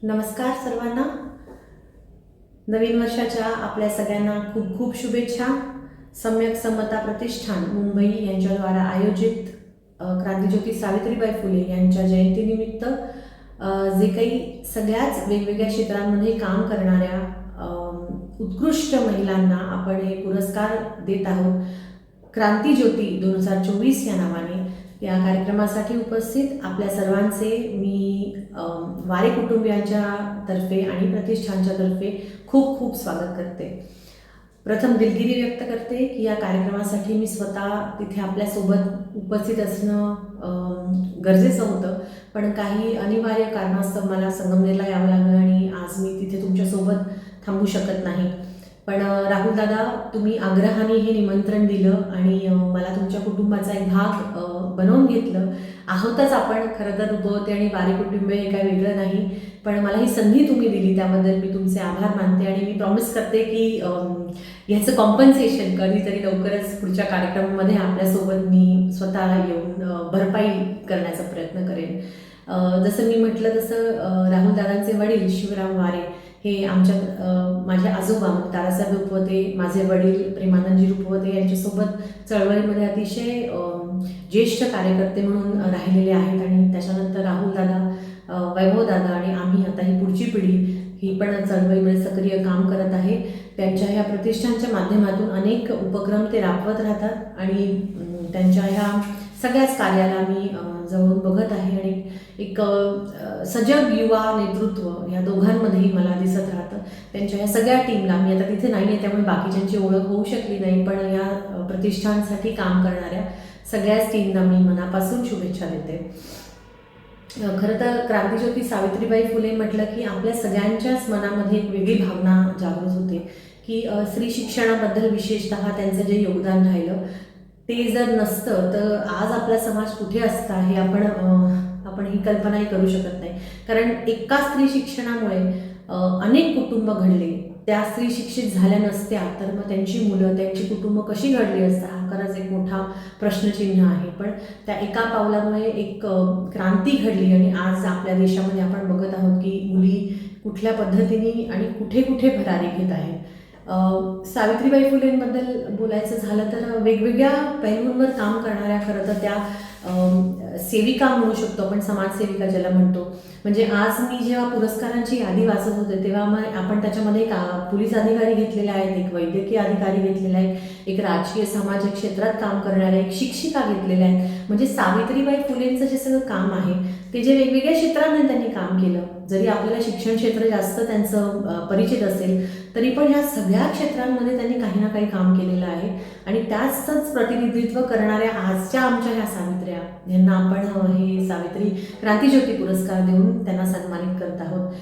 नमस्कार सर्वांना. नवीन वर्षाच्या आपल्या सगळ्यांना खूप खूप शुभेच्छा. सम्यक समता प्रतिष्ठान मुंबई यांच्याद्वारा आयोजित क्रांतीज्योती सावित्रीबाई फुले यांच्या जयंतीनिमित्त जे काही सगळ्याच वेगवेगळ्या क्षेत्रांमध्ये काम करणाऱ्या उत्कृष्ट महिलांना आपण हे पुरस्कार देत आहोत. क्रांतीज्योती 2024 या नावाने या कार्यक्रमासाठी उपस्थित आपल्या सर्वांचे मी वारे कुटुंबियांच्या तर्फे आणि प्रतिष्ठानच्या तर्फे खूप खूप स्वागत करते. प्रथम दिलगिरी व्यक्त करते की या कार्यक्रमासाठी मी स्वतः तिथे आपल्यासोबत उपस्थित असणं गरजेचं होतं, पण काही अनिवार्य कारणास्तव मला संगमनेरला यावं लागलं आणि आज मी तिथे तुमच्यासोबत थांबू शकत नाही. पण राहुल दादा, तुम्ही आग्रहाने हे निमंत्रण दिलं आणि मला तुमच्या कुटुंबाचा एक भाग बनवून घेतलं आहोतच आपण. खरं तर रुपवते आणि वारे कुटुंबीय हे काही वेगळं नाही, पण मला ही संधी तुम्ही दिली त्याबद्दल मी तुमचे आभार मानते आणि मी प्रॉमिस करते की ह्याचं कॉम्पन्सेशन कधीतरी लवकरच पुढच्या कार्यक्रमामध्ये आपल्यासोबत मी स्वतः येऊन भरपाई करण्याचा प्रयत्न करेन. जसं मी म्हटलं तसं राहुल दादांचे वडील शिवराम वारे हे माझे आजोबा तारासाहेब रुपवते, माझे वडील प्रेमानंदजी रुपवते यांच्यासोबत चळवळीमध्ये अतिशय ज्येष्ठ कार्यकर्ते म्हणून राहिलेले आहेत. आणि त्याच्यानंतर राहुल दादा, वैभव दादा आणि आम्ही आता ही पुढची पिढी ही पण चळवळीमध्ये सक्रिय काम करत आहे. त्यांच्या ह्या प्रतिष्ठानच्या माध्यमातून अनेक उपक्रम ते राबवत राहतात आणि त्यांच्या ह्या सगळ्याच कार्याला मी जवळून बघत आहे आणि एक सजग युवा नेतृत्व या दोघांमध्येही मला दिसत राहतं. त्यांच्या या सगळ्या टीमला मी आता तिथे नाही आहे त्यामुळे बाकीच्यांची ओळख होऊ शकली नाही, पण या प्रतिष्ठानसाठी काम करणाऱ्या सगळ्याच टीमना मी मनापासून शुभेच्छा देते. खरं तर क्रांतीज्योती सावित्रीबाई फुले म्हटलं की आपल्या सगळ्यांच्याच मनामध्ये एक वेगळी भावना जागृत होते की स्त्री शिक्षणाबद्दल विशेषतः त्यांचं जे योगदान राहिलं ते जर नसतं तर आज आपला समाज कुठे असता हे आपण ही कल्पनाही करू शकत नाही. कारण एका स्त्री शिक्षणामुळे अनेक कुटुंब घडले. त्या स्त्री शिक्षित झाल्या नसत्या तर मग त्यांची मुलं, त्यांची कुटुंब कशी घडली असतात हा खरंच एक मोठा प्रश्नचिन्ह आहे. पण त्या एका पावलामुळे एक क्रांती घडली आणि आज आपल्या देशामध्ये आपण बघत आहोत की मुली कुठल्या पद्धतीने आणि कुठे कुठे भरारी घेत आहेत. सावित्रीबाई फुलेंबद्दल बोलायचं झालं तर वेगवेगळ्या पैलूंवर काम करणाऱ्या खरं तर त्या सेविका म्हणू शकतो आपण, समाजसेविका ज्याला म्हणतो. म्हणजे आज मी जेव्हा पुरस्कारांची यादी वाचत होते तेव्हा मग आपण त्याच्यामध्ये पोलीस अधिकारी घेतलेले आहेत, एक वैद्यकीय अधिकारी घेतलेला आहे, एक राजकीय सामाजिक क्षेत्रात काम करणाऱ्या एक शिक्षिका घेतलेल्या आहेत. म्हणजे सावित्रीबाई फुलेंचं जे सगळं काम आहे ते जे वेगवेगळ्या क्षेत्रांमध्ये त्यांनी काम केलं, जरी आपल्याला शिक्षण क्षेत्र जास्त त्यांचं परिचित असेल तरी पण ह्या सगळ्या क्षेत्रांमध्ये त्यांनी काही ना काही काम केलेलं आहे. आणि त्याचंच प्रतिनिधित्व करणाऱ्या आजच्या आमच्या ह्या सावित्र्या यांना आपण हे सावित्री क्रांतीज्योती पुरस्कार देऊन त्यांना सन्मानित करत आहोत.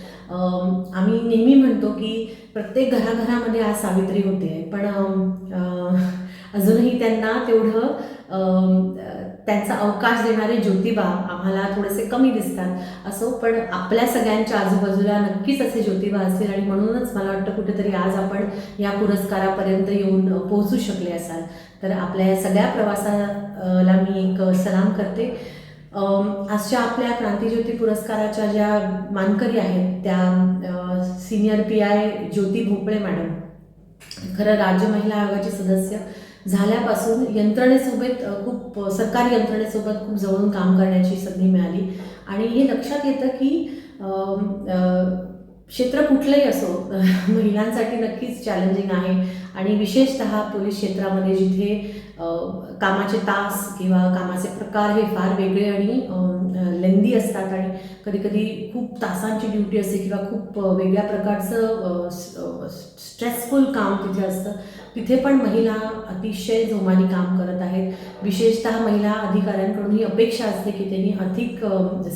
आम्ही नेहमी म्हणतो की प्रत्येक घराघरामध्ये आज सावित्री होते, पण अजूनही त्यांना तेवढं त्यांचा अवकाश देणारे ज्योतिबा आम्हाला थोडेसे कमी दिसतात. असो, पण आपल्या सगळ्यांच्या आजूबाजूला नक्कीच असे ज्योतिबा असतील आणि म्हणूनच मला वाटतं कुठेतरी आज आपण या पुरस्कारापर्यंत येऊन पोहोचू शकले असाल. तर आपल्या या सगळ्या प्रवासाला मी एक सलाम करते. आजच्या आपल्या क्रांतीज्योती पुरस्काराच्या ज्या मानकरी आहेत त्या सिनियर PI ज्योती भोपळे मॅडम, खरं राज्य महिला आयोगाचे सदस्य झाल्यापासून यंत्रणेसोबत सरकारी यंत्रणेसोबत खूप जवळून काम करण्याची संधी मिळाली. आणि हे लक्षात येतं की क्षेत्र कुठलंही असो महिलांसाठी नक्कीच चॅलेंजिंग आहे. आणि विशेषतः पोलीस क्षेत्रामध्ये जिथे कामाचे तास किंवा कामाचे प्रकार हे फार वेगळे आणि लेंदी असतात आणि कधीकधी खूप तासांची ड्युटी असते किंवा खूप वेगळ्या प्रकारचं स्ट्रेसफुल काम तिथे असतं, तिथे पण महिला अतिशय जोमाने काम करत आहेत. विशेषतः महिला अधिकाऱ्यांकडून ही अपेक्षा असते की त्यांनी अधिक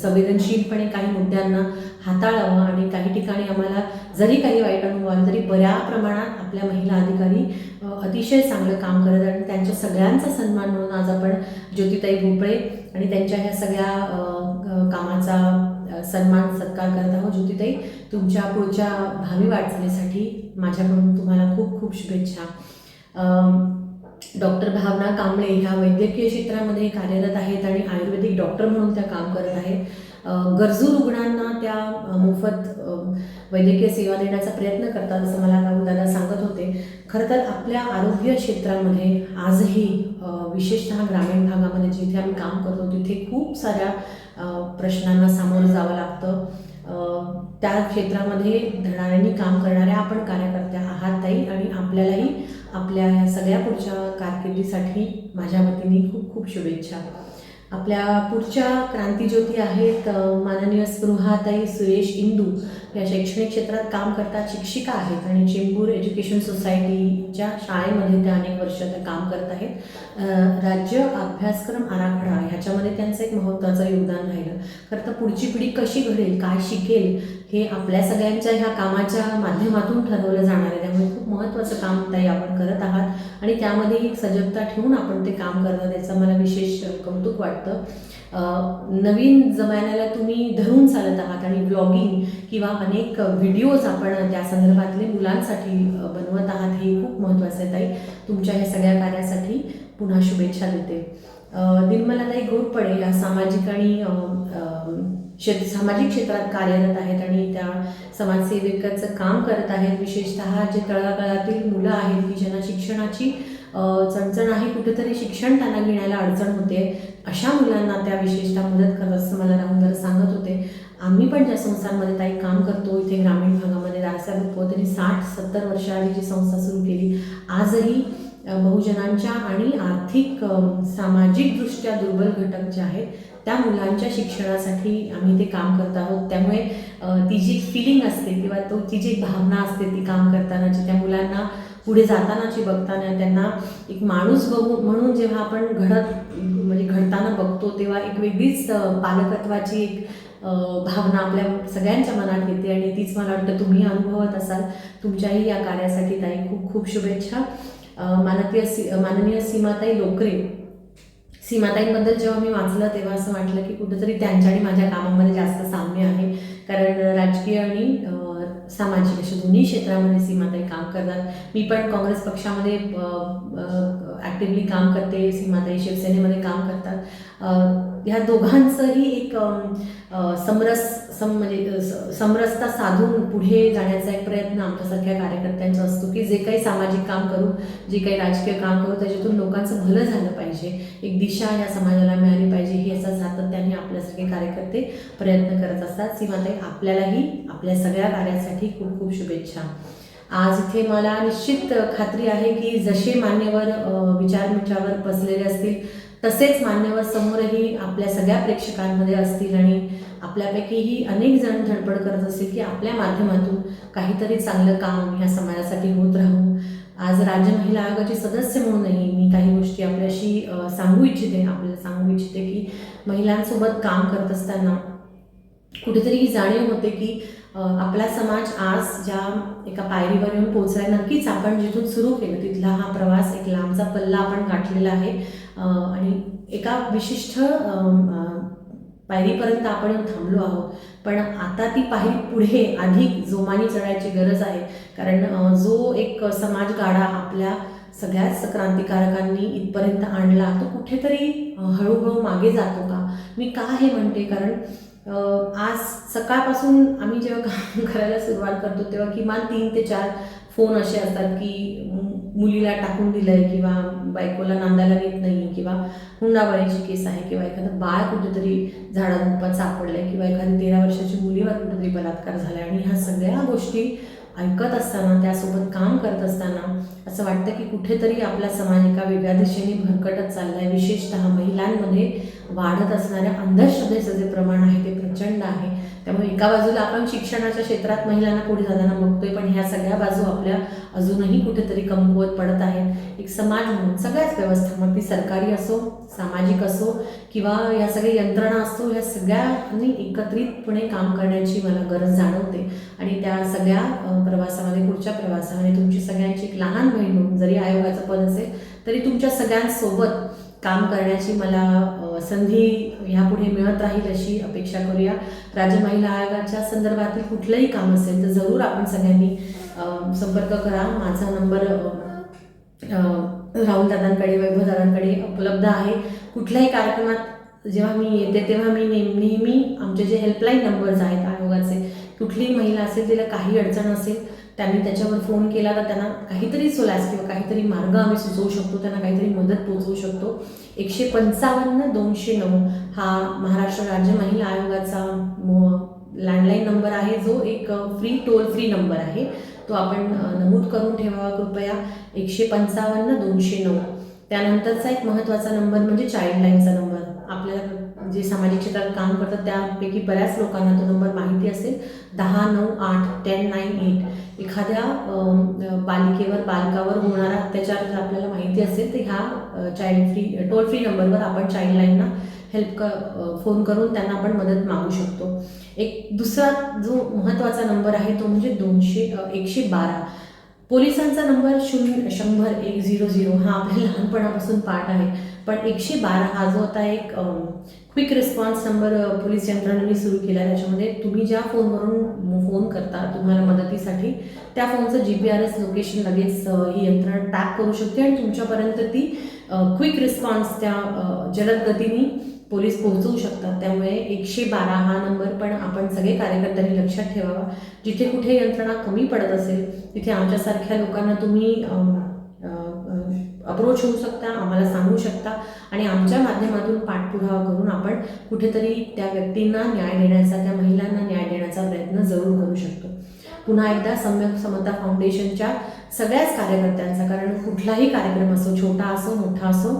संवेदनशीलपणे काही मुद्द्यांना हाताळावं आणि काही ठिकाणी आम्हाला जरी काही वाईट अनुभव आले तरी बऱ्या प्रमाणात आपल्या महिला अधिकारी अतिशय चांगलं काम करत आहेत. आणि त्यांच्या सगळ्यांचा सन्मान म्हणून आज आपण ज्योतिताई भोपळे आणि त्यांच्या ह्या सगळ्या कामाचा सन्मान सत्कार करत आहोत. ज्योतिताई, तुमच्या पुढच्या भावी वाटचालीसाठी माझ्याकडून तुम्हाला खूप खूप शुभेच्छा. डॉक्टर भावना कांबळे ह्या वैद्यकीय क्षेत्रामध्ये कार्यरत आहेत आणि आयुर्वेदिक डॉक्टर म्हणून त्या काम करत आहेत. गरजू रुग्णांना त्या मोफत वैद्यकीय सेवा देण्याचा प्रयत्न करतात, असं मला राहुल दादा सांगत होते. खरं तर आपल्या आरोग्य क्षेत्रामध्ये आजही विशेषतः ग्रामीण भागामध्ये जिथे आम्ही काम करतो तिथे खूप साऱ्या प्रश्नांना सामोरं जावं लागतं. त्या क्षेत्रामध्ये धडाडीने काम करणाऱ्या आपण कार्यकर्त्या आहात ताई, आणि आपल्यालाही आपल्या या सगळ्या पुढच्या कारकिर्दीसाठी माझ्या वतीने खूप खूप शुभेच्छा. आपल्या पुढच्या क्रांतिज्योती आहेत माननीय स्पृहाताई सुरेश इंदू. या शैक्षणिक क्षेत्रात काम करतात, शिक्षिका आहेत आणि चेंबूर एज्युकेशन सोसायटीच्या शाळेमध्ये त्या अनेक वर्ष त्या काम करत आहेत. राज्य अभ्यासक्रम आराखडा ह्याच्यामध्ये त्यांचं एक महत्त्वाचं योगदान राहिलं. खरं तर पुढची पिढी कशी घडेल, काय शिकेल, हे आपल्या सगळ्यांच्या ह्या कामाच्या माध्यमातून ठरवलं जाणार आहे. त्यामुळे खूप महत्त्वाचं काम ताई आपण करत आहात आणि त्यामध्ये एक सजगता ठेवून आपण ते काम करतात, याचं मला विशेष कौतुक वाटतं. नवीन जमान्याला तुम्ही धरून चालत आहात आणि ब्लॉगिंग किंवा अनेक व्हिडिओज आपण त्या संदर्भातले मुलांसाठी बनवत आहात, हे खूप महत्त्वाचं आहे ताई. तुमच्या ह्या सगळ्या कार्यासाठी पुन्हा शुभेच्छा देते. निर्मलाताई घोरपडे या सामाजिक आणि सामाजिक क्षेत्रात कार्यरत आहेत आणि त्या समाजसेविकाचं काम करत आहेत. विशेषतः जे तळागाळातील मुलं आहेत की ज्यांना शिक्षणाची चणचण आहे, कुठेतरी शिक्षण त्यांना घेण्याला अडचण होते, अशा मुलांना त्या विशेषतः मदत करत असं मला राहुल सांगत होते. आम्ही पण ज्या संस्थांमध्ये ताई काम करतो इथे ग्रामीण भागामध्ये दादासाहेब त्यांनी 60-70 वर्षाआधी जी संस्था सुरू केली, आजही बहुजनांच्या आणि आर्थिक सामाजिकदृष्ट्या दुर्बल घटक जे आहेत त्या मुलांच्या शिक्षणासाठी आम्ही ते काम करत आहोत. त्यामुळे ती जी फिलिंग असते किंवा ती जी भावना असते ती काम करतानाची, त्या मुलांना पुढे जातानाची बघताना, त्यांना एक माणूस म्हणून जेव्हा आपण घडताना बघतो तेव्हा एक वेगळीच पालकत्वाची एक भावना आपल्या सगळ्यांच्या मनात येते आणि तीच मला वाटतं तुम्ही अनुभवत असाल. तुमच्याही या कार्यासाठी ताई खूप खूप शुभेच्छा. माननीय सीमाताई लोकरे. सीमाताईंबद्दल जेव्हा मी वाचलं तेव्हा असं वाटलं की कुठेतरी त्यांच्या आणि माझ्या कामामध्ये जास्त साम्य आहे, कारण राजकीय आणि सामाजिक अशा दोन्ही क्षेत्रामध्ये सीमाताई काम करतात. मी पण काँग्रेस पक्षामध्ये ॲक्टिव्हली काम करते, सीमाताई शिवसेनेमध्ये काम करतात. ह्या दोघांचंही एक समरसता साधून पुढे जाण्याचा एक प्रयत्न आमच्यासारख्या कार्यकर्त्यांचा असतो की जे काही सामाजिक काम करू, जे काही राजकीय काम करू, त्याच्यातून लोकांचं भलं झालं पाहिजे, एक दिशा या समाजाला मिळाली पाहिजे, हे याचा सातत्याने आपल्यासारखे कार्यकर्ते प्रयत्न करत असतात. सीमाताई आपल्यालाही आपल्या सगळ्या कार्यासाठी खूप खूप शुभेच्छा. आज इथे मला निश्चित खात्री आहे की जसे मान्यवर विचारमंचावर बसलेले असतील तसेच मान्यवर समोरही आपल्या सगळ्या प्रेक्षकांमध्ये असतील आणि आपल्यापैकीही अनेक जण धडपड करत असतील की आपल्या माध्यमातून काहीतरी चांगलं काम ह्या समाजासाठी होत राहू. आज राज्य महिला आयोगाची सदस्य म्हणूनही मी काही गोष्टी आपल्याशी आपल्याला सांगू इच्छिते की महिलांसोबत काम करत असताना कुठेतरी ही जाणीव होते की आपला समाज आज ज्या एका पायरीवर येऊन पोहोचलाय, नक्कीच आपण जिथून सुरू केलं तिथला हा प्रवास एक लांबचा पल्ला आपण गाठलेला आहे आणि एका विशिष्ट पायरीपर्यंत आपण थांबलो आहोत. पण आता ती पायरी पुढे अधिक जोमाने चढायची गरज आहे, कारण जो एक समाज गाडा आपल्या सगळ्याच क्रांतिकारकांनी इथपर्यंत आणला तो कुठेतरी हळूहळू मागे जातो का? मी का हे म्हणते, कारण आज सकाळपासून आम्ही जेव्हा काम करायला सुरुवात करतो तेव्हा किमान 3 ते 4 फोन असे असतात की मुलीला टाकून दिलंय किंवा बायकोला नांदायला नेत नाही किंवा हुंडाबळीची केस आहे किंवा एखादं बाळ कुठेतरी झाडाझुडपात सापडलंय किंवा एखादी 13 वर्षाची मुलीवर कुठेतरी बलात्कार झाला. आणि ह्या सगळ्या गोष्टी ऐकत असताना, त्यासोबत काम करत असताना असं वाटतं की कुठेतरी आपला समाज एका वेगळ्या दिशेने भरकटत चालला आहे. विशेषतः महिलांमध्ये वाढत असणाऱ्या अंधश्रद्धेचं जे प्रमाण आहे ते प्रचंड आहे. त्यामुळे एका बाजूला आपण शिक्षणाच्या क्षेत्रात महिलांना पुढे जाताना बघतोय, पण ह्या सगळ्या बाजू आपल्या अजूनही कुठेतरी कमकुवत पडत आहेत. एक समाज म्हणून सगळ्याच व्यवस्था, मग ती सरकारी असो, सामाजिक असो किंवा या सगळ्या यंत्रणा असो, ह्या सगळ्यांनी एकत्रितपणे काम करण्याची मला गरज जाणवते. आणि त्या सगळ्या प्रवासामध्ये, पुढच्या प्रवासामध्ये तुमची सगळ्यांची एक लहान बहीण म्हणून, जरी आयोगाचं पद असेल तरी तुमच्या सगळ्यांसोबत काम करण्याची मला संधी ह्यापुढे मिळत राहील अशी अपेक्षा करूया. राज्य महिला आयोगाच्या संदर्भातील कुठलंही काम असेल तर जरूर आपण सगळ्यांनी संपर्क करा. माझा नंबर राहुल दादांकडे, वैभव दादांकडे उपलब्ध आहे. कुठल्याही कार्यक्रमात जेव्हा मी येते तेव्हा मी नेहमी आमचे जे हेल्पलाईन नंबर्स आहेत आयोगाचे, कुठलीही महिला असेल तिला काही अडचण असेल त्यांनी त्याच्यावर फोन केला तर त्यांना काहीतरी सोलास किंवा काहीतरी मार्ग आम्ही सुचवू शकतो, त्यांना काहीतरी मदत पोचवू शकतो. 155-209 हा महाराष्ट्र राज्य महिला आयोगाचा लँडलाईन नंबर आहे, जो एक टोल फ्री नंबर आहे. तो आपण नमूद करून ठेवावा कृपया, 155-209. त्यानंतरचा एक महत्त्वाचा नंबर म्हणजे चाइल्डलाईनचा नंबर. आपल्याला जे सामाजिक क्षेत्रात काम करतात त्यापैकी बऱ्याच लोकांना तो नंबर माहिती असेल, 1098-1098. एखाद्या बालकावर होणारा अत्याचार जर आपल्याला माहिती असेल तर ह्या टोल फ्री नंबरवर आपण चाइल्डलाईनला फोन करून त्यांना आपण मदत मागू शकतो. एक दुसरा जो महत्त्वाचा नंबर आहे तो म्हणजे 112. पोलिसांचा नंबर 100-100 हा आपल्या लहानपणापासून पाठ आहे, पण 112 हा जो आता एक क्विक रिस्पॉन्स नंबर पोलीस यंत्रणेने सुरू केला आहे. त्याच्यामध्ये तुम्ही ज्या फोनवरून फोन करता तुम्हाला मदतीसाठी, त्या फोनचं GPRS लोकेशन लगेच ही यंत्रणा ट्रॅक करू शकते आणि तुमच्यापर्यंत ती क्विक रिस्पॉन्स त्या जलद गतीने पोलीस पोहोचवू शकतात. त्यामुळे 112 हा नंबर पण आपण सगळे कार्यकर्त्यांनी लक्षात ठेवावा. जिथे कुठे यंत्रणा कमी पडत असेल तिथे आमच्यासारख्या लोकांना तुम्ही अप्रोच होऊ शकता, आम्हाला सांगू शकता आणि आमच्या माध्यमातून पाठपुरावा करून आपण कुठेतरी त्या व्यक्तींना न्याय देण्याचा, त्या महिलांना न्याय देण्याचा प्रयत्न जरूर करू शकतो. पुन्हा एकदा सम्यक समता फाउंडेशनच्या सगळ्याच कार्यकर्त्यांचा, कारण कुठलाही कार्यक्रम असो, छोटा असो मोठा असो,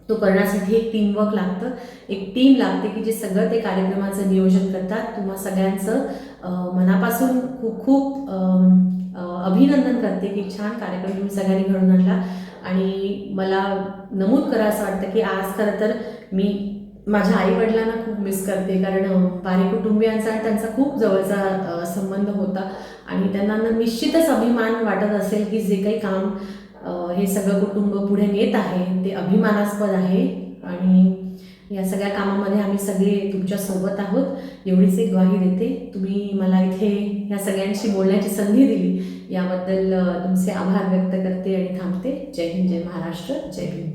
तो करण्यासाठी एक टीमवर्क लागतं, एक टीम लागते की जे सगळं ते कार्यक्रमाचं नियोजन करतात. तुम्हा सगळ्यांचं मनापासून खूप खूप अभिनंदन करते की छान कार्यक्रम तुम्ही सगळ्यांनी घडवून आणला. आणि मला नमूद करा असं वाटतं की आज खरं तर मी माझ्या आईवडिलांना खूप मिस करते, कारण वारी कुटुंबियांचा आणि त्यांचा खूप जवळचा संबंध होता आणि त्यांना निश्चितच अभिमान वाटत असेल की जे काही काम हे सगळं कुटुंब पुढे नेत आहे ते अभिमानास्पद आहे आणि या सगळ्या कामामध्ये आम्ही सगळे तुमच्या सोबत आहोत, एवढीच एक ग्वाही देते. तुम्ही मला इथे या सगळ्यांशी बोलण्याची संधी दिली याबद्दल तुमचे आभार व्यक्त करते आणि थांबते. जय हिंद, जय महाराष्ट्र, जय भीम.